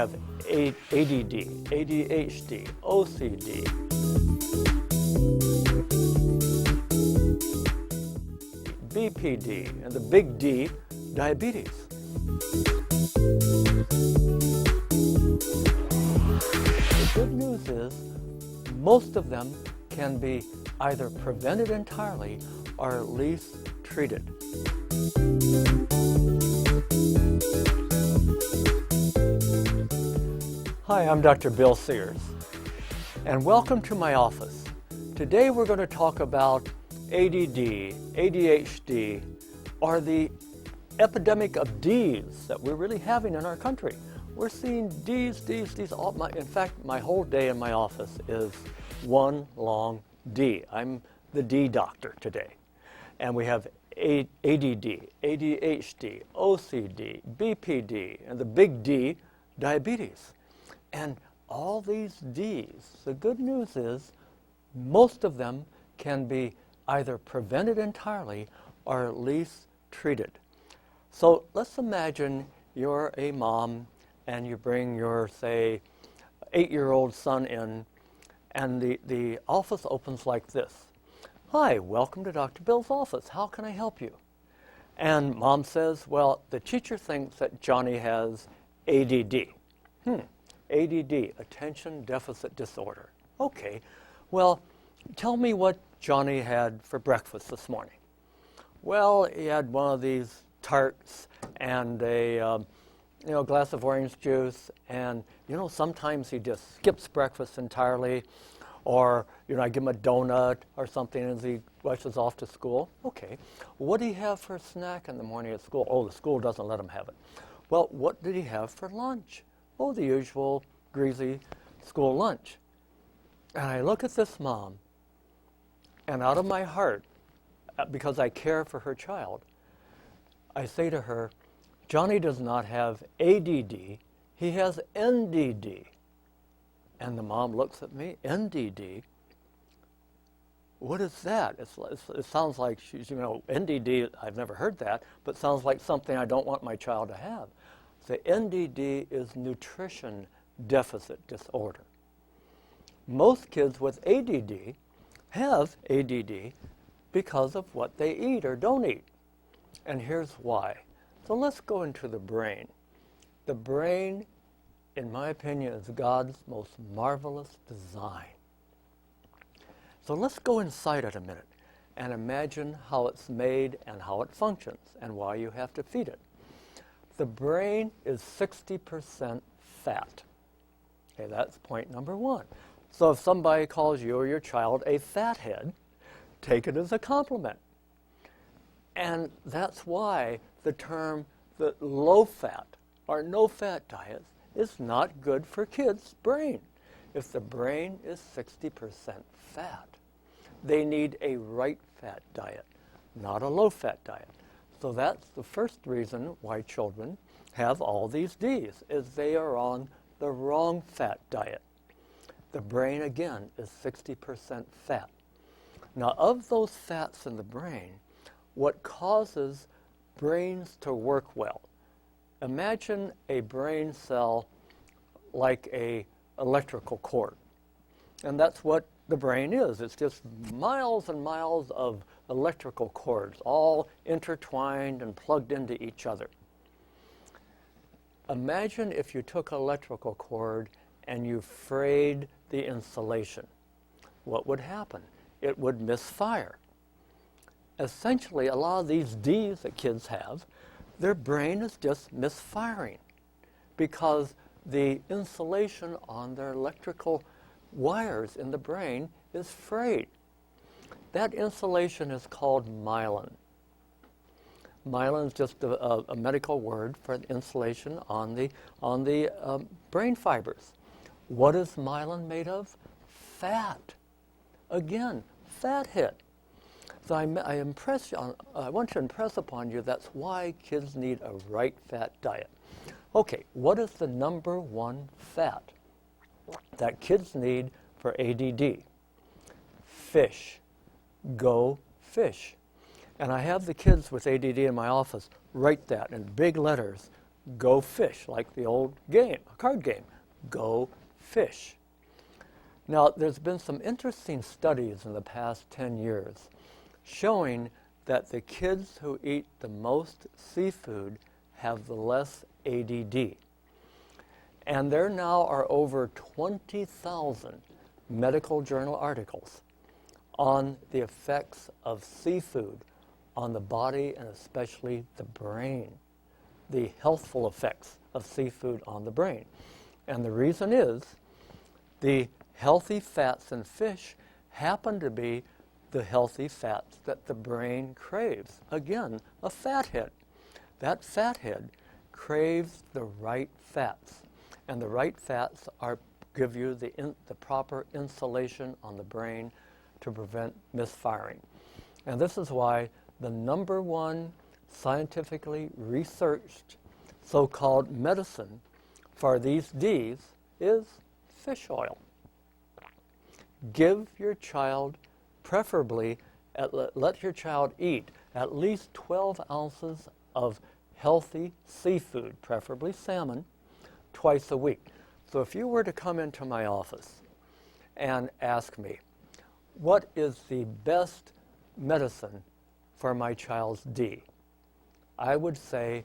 have ADD, ADHD, OCD, BPD, and the big D, diabetes. The good news is most of them can be either prevented entirely or at least treated. Hi, I'm Dr. Bill Sears, and welcome to my office. Today we're going to talk about ADD, ADHD, or the epidemic of Ds that we're really having in our country. We're seeing Ds. In fact, my whole day in my office is one long D. I'm the D doctor today. And we have ADD, ADHD, OCD, BPD, and the big D, diabetes. And all these Ds, the good news is most of them can be either prevented entirely or at least treated. So let's imagine you're a mom and you bring your, say, 8-year-old son in, and the office opens like this. Hi, welcome to Dr. Bill's office. How can I help you? And mom says, well, the teacher thinks that Johnny has ADD. ADD, attention deficit disorder. Okay, well, tell me what Johnny had for breakfast this morning. Well, he had one of these tarts and a glass of orange juice, and sometimes he just skips breakfast entirely, or I give him a donut or something as he rushes off to school. Okay, what did he have for a snack in the morning at school? Oh, the school doesn't let him have it. Well, what did he have for lunch? Oh, the usual greasy school lunch. And I look at this mom, and out of my heart, because I care for her child, I say to her, Johnny does not have ADD, he has NDD. And the mom looks at me, NDD? What is that? It sounds like she's, NDD, I've never heard that, but sounds like something I don't want my child to have. The NDD is nutrition deficit disorder. Most kids with ADD have ADD because of what they eat or don't eat. And here's why. So let's go into the brain. The brain, in my opinion, is God's most marvelous design. So let's go inside it a minute and imagine how it's made and how it functions and why you have to feed it. The brain is 60% fat. Okay, that's point number one. So if somebody calls you or your child a fathead, take it as a compliment. And that's why the term the low-fat or no-fat diet is not good for kids' brain. If the brain is 60% fat, they need a right-fat diet, not a low-fat diet. So that's the first reason why children have all these Ds, is they are on the wrong fat diet. The brain, again, is 60% fat. Now, of those fats in the brain, what causes brains to work well? Imagine a brain cell like an electrical cord. And that's what the brain is. It's just miles and miles of electrical cords, all intertwined and plugged into each other. Imagine if you took an electrical cord and you frayed the insulation. What would happen? It would misfire. Essentially, a lot of these Ds that kids have, their brain is just misfiring because the insulation on their electrical wires in the brain is frayed. That insulation is called myelin. Myelin is just a medical word for insulation on the brain fibers. What is myelin made of? Fat. Again, fathead. So I want to impress upon you that's why kids need a right fat diet. Okay, what is the number one fat that kids need for ADD? Fish. Go fish. And I have the kids with ADD in my office write that in big letters. go fish, like the old game, a card game, go fish. Now, there's been some interesting studies in the past 10 years showing that the kids who eat the most seafood have the less ADD. And there now are over 20,000 medical journal articles on the effects of seafood on the body and especially the brain, the healthful effects of seafood on the brain. And the reason is the healthy fats in fish happen to be the healthy fats that the brain craves. Again, a fathead. That fathead craves the right fats. And the right fats give you the proper insulation on the brain to prevent misfiring. And this is why the number one scientifically researched so-called medicine for these Ds is fish oil. Give your child, preferably, let your child eat at least 12 ounces of healthy seafood, preferably salmon, twice a week. So if you were to come into my office and ask me, what is the best medicine for my child's D? I would say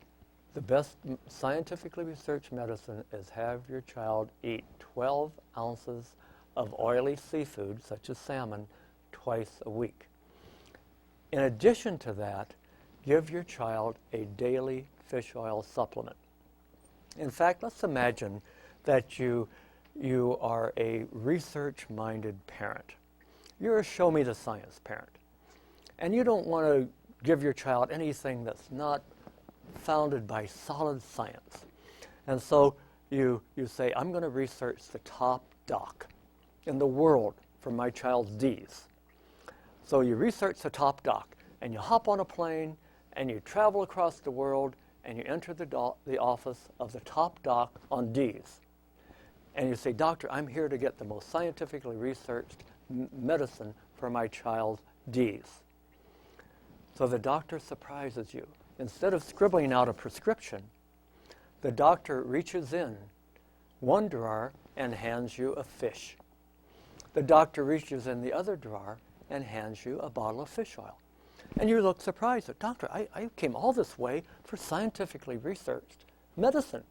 the best scientifically researched medicine is have your child eat 12 ounces of oily seafood, such as salmon, twice a week. In addition to that, give your child a daily fish oil supplement. In fact, let's imagine that you are a research-minded parent. You're a show-me-the-science parent. And you don't want to give your child anything that's not founded by solid science. And so you say, I'm going to research the top doc in the world for my child's Ds. So you research the top doc, and you hop on a plane, and you travel across the world, and you enter the office of the top doc on Ds. And you say, Doctor, I'm here to get the most scientifically researched medicine for my child's Ds. So the doctor surprises you. Instead of scribbling out a prescription, the doctor reaches in one drawer and hands you a fish. The doctor reaches in the other drawer and hands you a bottle of fish oil. And you look surprised. Doctor, I came all this way for scientifically researched medicine.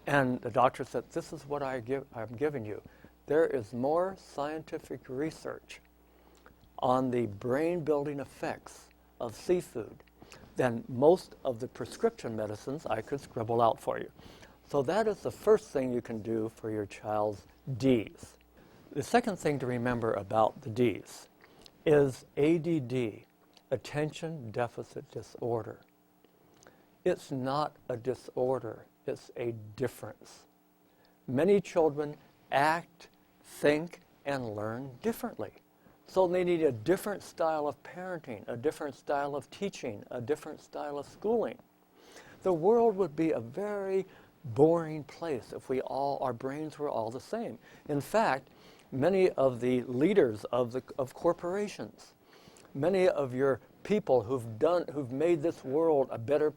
And the doctor said, this is what I'm giving you. There is more scientific research on the brain-building effects of seafood than most of the prescription medicines I could scribble out for you. So that is the first thing you can do for your child's Ds. The second thing to remember about the Ds is ADD, attention deficit disorder. It's not a disorder, it's a difference. Many children act, think, and learn differently. So they need a different style of parenting, a different style of teaching, a different style of schooling. The world would be a very boring place if our brains were all the same. In fact, many of the leaders of corporations, many of your people who've made this world a better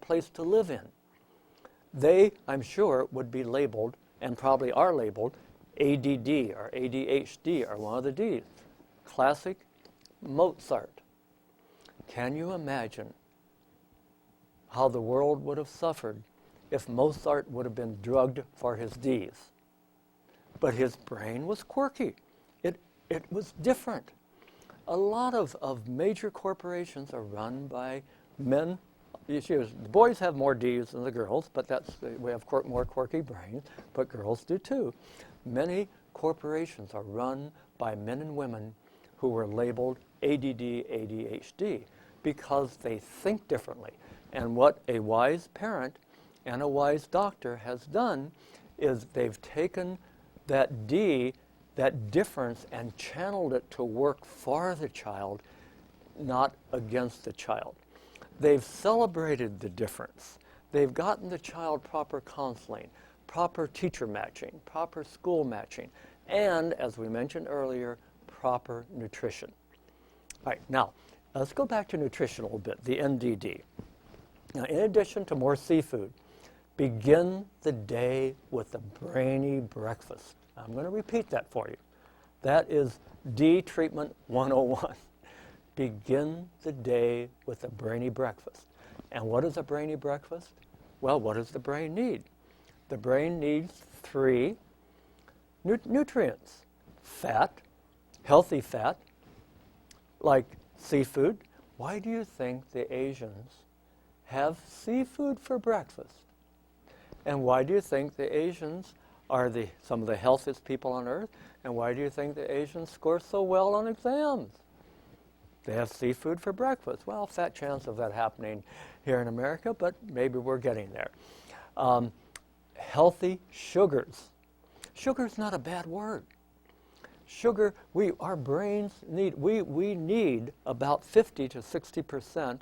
place to live in, they, I'm sure, would be labeled, and probably are labeled, ADD or ADHD or one of the Ds. Classic Mozart. Can you imagine how the world would have suffered if Mozart would have been drugged for his Ds? But his brain was quirky. It was different. A lot of major corporations are run by men. The boys have more Ds than the girls, but we have more quirky brains, but girls do too. Many corporations are run by men and women who were labeled ADD, ADHD, because they think differently. And what a wise parent and a wise doctor has done is they've taken that D, that difference, and channeled it to work for the child, not against the child. They've celebrated the difference. They've gotten the child proper counseling, proper teacher matching, proper school matching, and, as we mentioned earlier, proper nutrition. All right, now, let's go back to nutrition a little bit, the NDD. Now, in addition to more seafood, begin the day with a brainy breakfast. I'm going to repeat that for you. That is D Treatment 101. Begin the day with a brainy breakfast. And what is a brainy breakfast? Well, what does the brain need? The brain needs 3 nutrients. Fat, healthy fat, like seafood. Why do you think the Asians have seafood for breakfast? And why do you think the Asians are some of the healthiest people on earth? And why do you think the Asians score so well on exams? They have seafood for breakfast. Well, fat chance of that happening here in America, but maybe we're getting there. Healthy sugars. Sugar's not a bad word. Sugar, our brains need, we need about 50 to 60%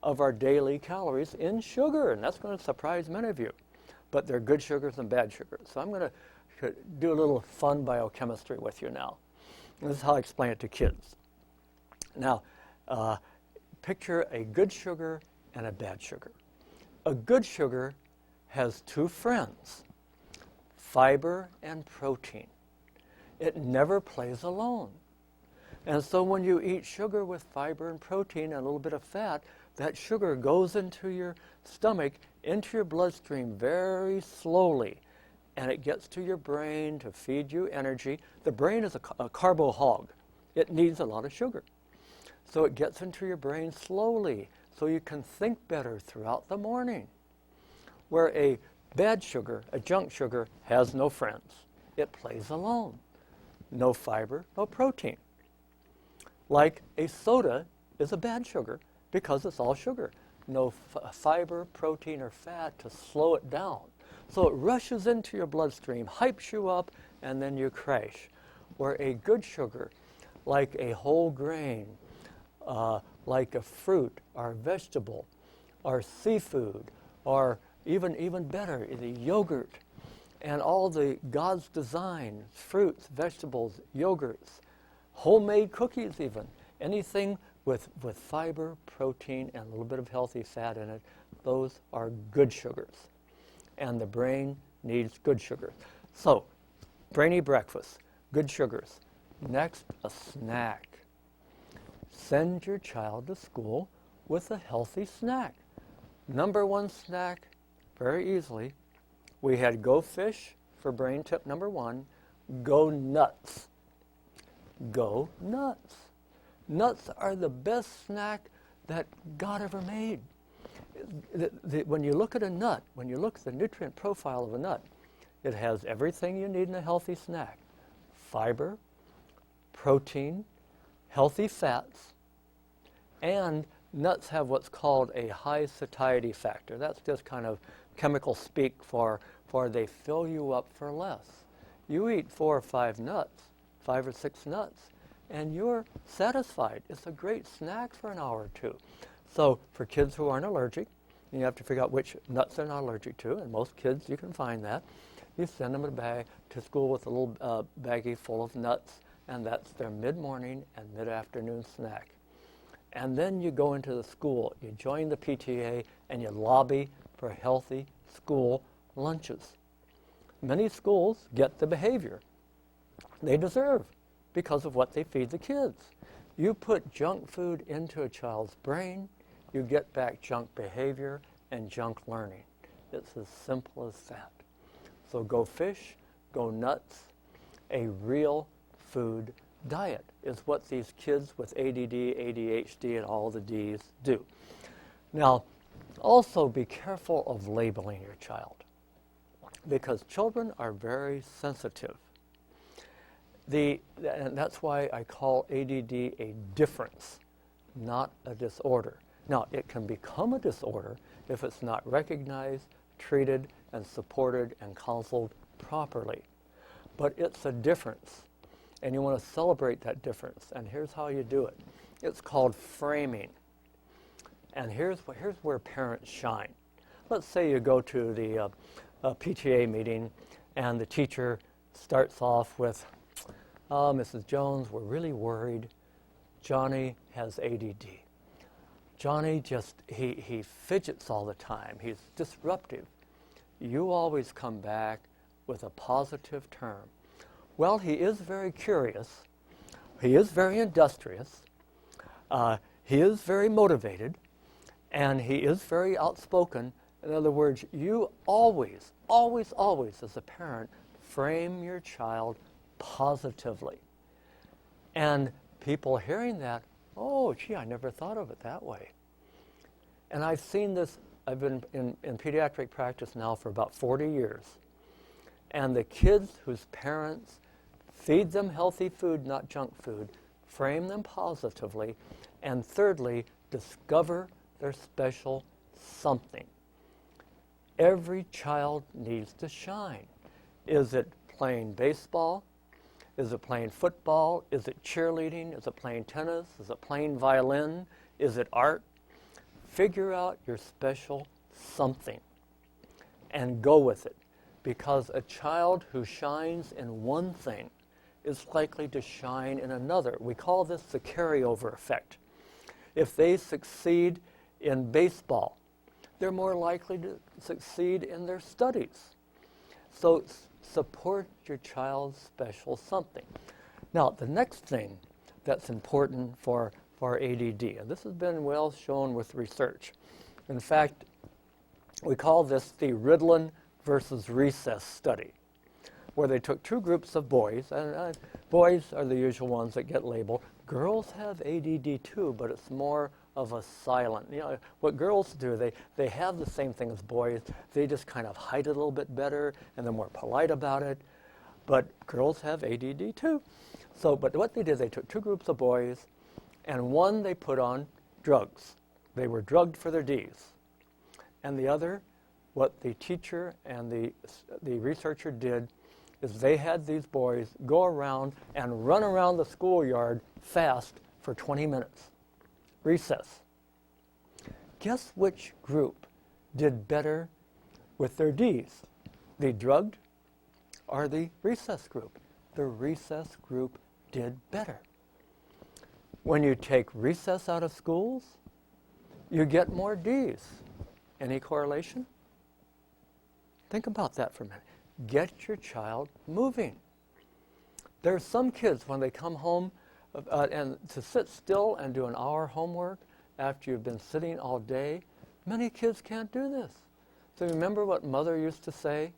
of our daily calories in sugar, and that's going to surprise many of you. But there are good sugars and bad sugars. So I'm going to do a little fun biochemistry with you now. And this is how I explain it to kids. Now, picture a good sugar and a bad sugar. A good sugar has 2 friends, fiber and protein. It never plays alone. And so when you eat sugar with fiber and protein and a little bit of fat, that sugar goes into your stomach, into your bloodstream very slowly, and it gets to your brain to feed you energy. The brain is a carbo hog. It needs a lot of sugar. So it gets into your brain slowly so you can think better throughout the morning. Where a bad sugar, a junk sugar, has no friends. It plays alone. No fiber, no protein. Like a soda is a bad sugar because it's all sugar. No fiber, protein, or fat to slow it down. So it rushes into your bloodstream, hypes you up, and then you crash. Where a good sugar, like a whole grain, like a fruit or vegetable or seafood, or even better, the yogurt, and all the God's design, fruits, vegetables, yogurts, homemade cookies even, anything with fiber, protein, and a little bit of healthy fat in it, those are good sugars. And the brain needs good sugars. So, brainy breakfast, good sugars. Next, a snack. Send your child to school with a healthy snack. Number 1 snack, very easily, we had go fish for brain tip number 1, go nuts. Go nuts. Nuts are the best snack that God ever made. When you look at a nut, when you look at the nutrient profile of a nut, it has everything you need in a healthy snack. Fiber, protein, healthy fats, and nuts have what's called a high satiety factor. That's just kind of chemical speak for they fill you up for less. You eat 4 or 5 nuts, 5 or 6 nuts, and you're satisfied. It's a great snack for an hour or 2. So for kids who aren't allergic, you have to figure out which nuts they're not allergic to, and most kids, you can find that. You send them a bag to school with a little baggie full of nuts, and that's their mid-morning and mid-afternoon snack. And then you go into the school, you join the PTA, and you lobby for healthy school lunches. Many schools get the behavior they deserve because of what they feed the kids. You put junk food into a child's brain, you get back junk behavior and junk learning. It's as simple as that. So go fish, go nuts. A real food diet is what these kids with ADD, ADHD, and all the Ds do. Now, also be careful of labeling your child because children are very sensitive. And that's why I call ADD a difference, not a disorder. Now, it can become a disorder if it's not recognized, treated, and supported and counseled properly. But it's a difference, and you want to celebrate that difference. And here's how you do it. It's called framing. And here's where parents shine. Let's say you go to the PTA meeting, and the teacher starts off with, Mrs. Jones, we're really worried. Johnny has ADD. Johnny just, he fidgets all the time. He's disruptive. You always come back with a positive term. Well, he is very curious. He is very industrious. He is very motivated. And he is very outspoken. In other words, you always, always, always, as a parent, frame your child positively. And people hearing that, oh, gee, I never thought of it that way. And I've seen this, I've been in pediatric practice now for about 40 years. And the kids whose parents feed them healthy food, not junk food, frame them positively, and thirdly, discover their special something. Every child needs to shine. Is it playing baseball? Is it playing football? Is it cheerleading? Is it playing tennis? Is it playing violin? Is it art? Figure out your special something and go with it, because a child who shines in one thing is likely to shine in another. We call this the carryover effect. If they succeed in baseball, they're more likely to succeed in their studies. So support your child's special something. Now, the next thing that's important for ADD, and this has been well shown with research. In fact, we call this the Ritalin versus recess study, where they took two groups of boys, and boys are the usual ones that get labeled. Girls have ADD too, but it's more of a silent. You know, what girls do, they have the same thing as boys. They just kind of hide it a little bit better, and they're more polite about it. But girls have ADD too. So, but what they did, they took two groups of boys, and one they put on drugs. They were drugged for their Ds. And the other, what the teacher and the researcher did, is they had these boys go around and run around the schoolyard fast for 20 minutes. Recess. Guess which group did better with their Ds? The drugged or the recess group? The recess group did better. When you take recess out of schools, you get more Ds. Any correlation? Think about that for a minute. Get your child moving. There are some kids, when they come home, and to sit still and do an hour homework after you've been sitting all day, many kids can't do this. So remember what Mother used to say?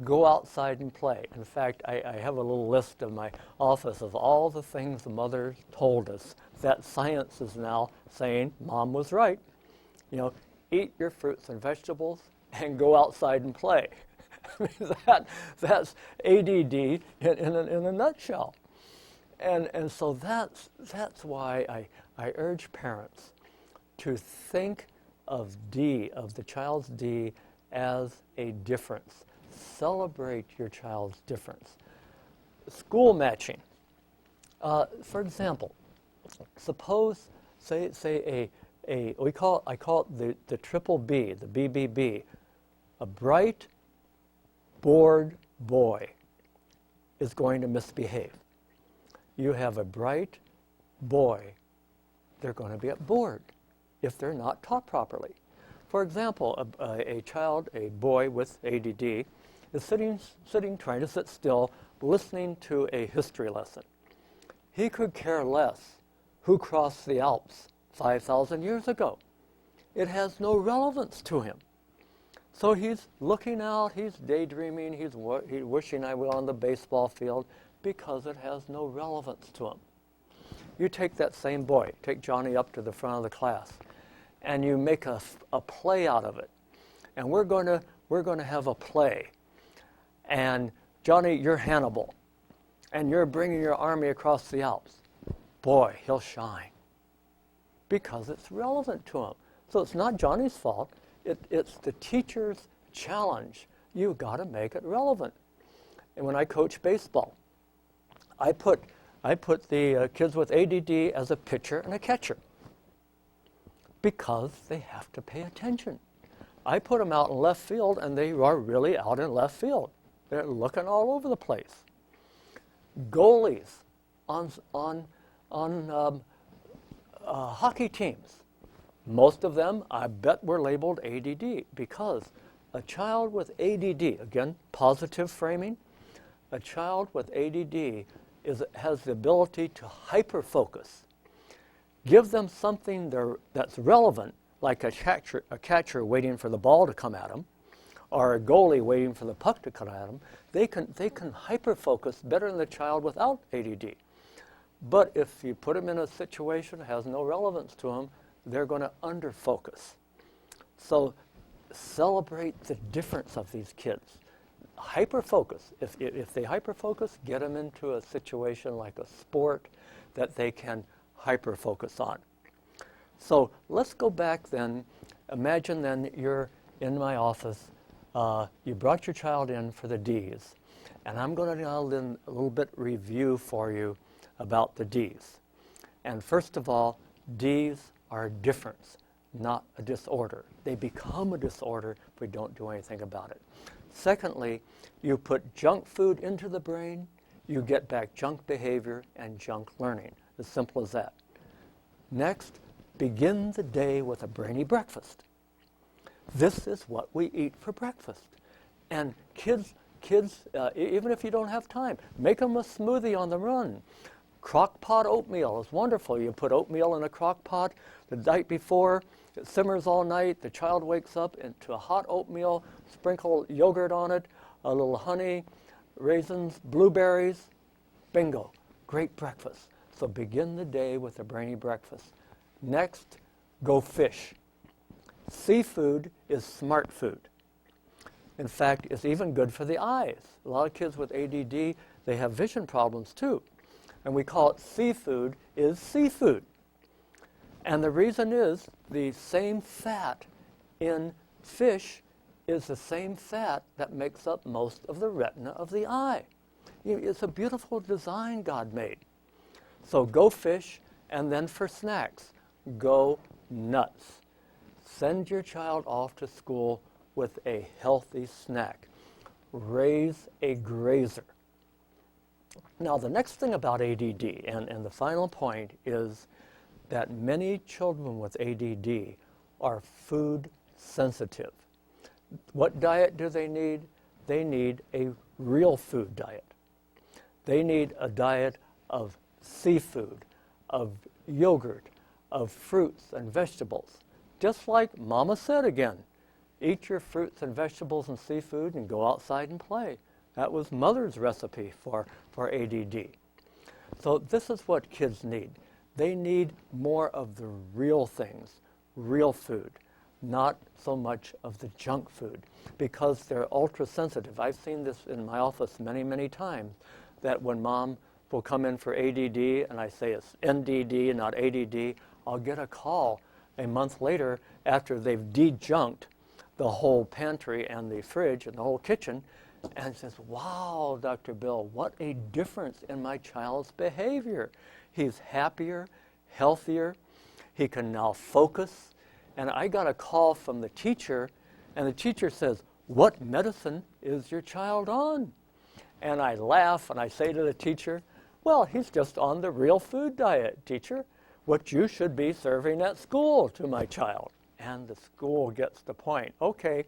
Go outside and play. In fact, I have a little list in my office of all the things the Mother told us that science is now saying Mom was right. You know, eat your fruits and vegetables and go outside and play. That's ADD in a nutshell. And so that's why I urge parents to think of D, of the child's D, as a difference. Celebrate your child's difference. School matching. For example, suppose, say I call it the triple B, the BBB, a bright, bored boy is going to misbehave. You have a bright boy, they're going to be bored if they're not taught properly. For example, a boy with ADD is sitting, trying to sit still, listening to a history lesson. He could care less who crossed the Alps 5,000 years ago. It has no relevance to him. So he's looking out, he's daydreaming, he's wishing I were on the baseball field, because it has no relevance to him. You take that same boy, take Johnny up to the front of the class, and you make a play out of it. And we're going to have a play. And Johnny, you're Hannibal, and you're bringing your army across the Alps. Boy, he'll shine, because it's relevant to him. So it's not Johnny's fault. It's the teacher's challenge. You've got to make it relevant. And when I coach baseball, I put the kids with ADD as a pitcher and a catcher, because they have to pay attention. I put them out in left field, and they are really out in left field. They're looking all over the place. Goalies on hockey teams, Most of them, I bet, were labeled ADD because a child with ADD, again, positive framing, a child with ADD has the ability to hyper-focus. Give them something that's relevant, like a catcher waiting for the ball to come at them, or a goalie waiting for the puck to come at them. They can hyper-focus better than the child without ADD. But if you put them in a situation that has no relevance to them, they're going to under-focus. So celebrate the difference of these kids. Hyper-focus. If they hyper-focus, get them into a situation like a sport that they can hyper-focus on. So let's go back then. Imagine then you're in my office. You brought your child in for the D's. And I'm going to now then a little bit review for you about the D's. And first of all, D's are a difference, not a disorder. They become a disorder if we don't do anything about it. Secondly, you put junk food into the brain, you get back junk behavior and junk learning. As simple as that. Next, begin the day with a brainy breakfast. This is what we eat for breakfast. And kids, even if you don't have time, make them a smoothie on the run. Crock pot oatmeal is wonderful. You put oatmeal in a crock pot the night before, it simmers all night, the child wakes up into a hot oatmeal, sprinkle yogurt on it, a little honey, raisins, blueberries, bingo, great breakfast. So begin the day with a brainy breakfast. Next, go fish. Seafood is smart food. In fact, it's even good for the eyes. A lot of kids with ADD, they have vision problems too. And we call it seafood is seafood. And the reason is the same fat in fish is the same fat that makes up most of the retina of the eye. It's a beautiful design God made. So go fish, and then for snacks, go nuts. Send your child off to school with a healthy snack. Raise a grazer. Now, the next thing about ADD, and the final point, is that many children with ADD are food sensitive. What diet do they need? They need a real food diet. They need a diet of seafood, of yogurt, of fruits and vegetables. Just like Mama said again, eat your fruits and vegetables and seafood and go outside and play. That was Mother's recipe for ADD. So this is what kids need. They need more of the real things, real food, not so much of the junk food, because they're ultra sensitive. I've seen this in my office many, many times, that when mom will come in for ADD and I say it's NDD and not ADD, I'll get a call a month later after they've de-junked the whole pantry and the fridge and the whole kitchen, and says, wow, Dr. Bill, what a difference in my child's behavior. He's happier, healthier, he can now focus. And I got a call from the teacher, and the teacher says, what medicine is your child on? And I laugh and I say to the teacher, well, he's just on the real food diet, teacher, what you should be serving at school to my child. And the school gets the point. Okay,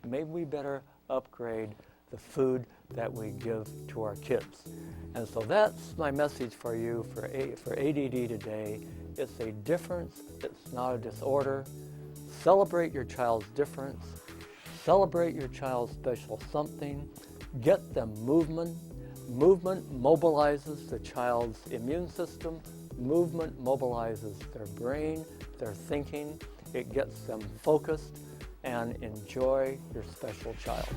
maybe we better upgrade the food that we give to our kids. And so that's my message for you for ADD today. It's a difference, it's not a disorder. Celebrate your child's difference. Celebrate your child's special something. Get them movement. Movement mobilizes the child's immune system. Movement mobilizes their brain, their thinking. It gets them focused, and enjoy your special child.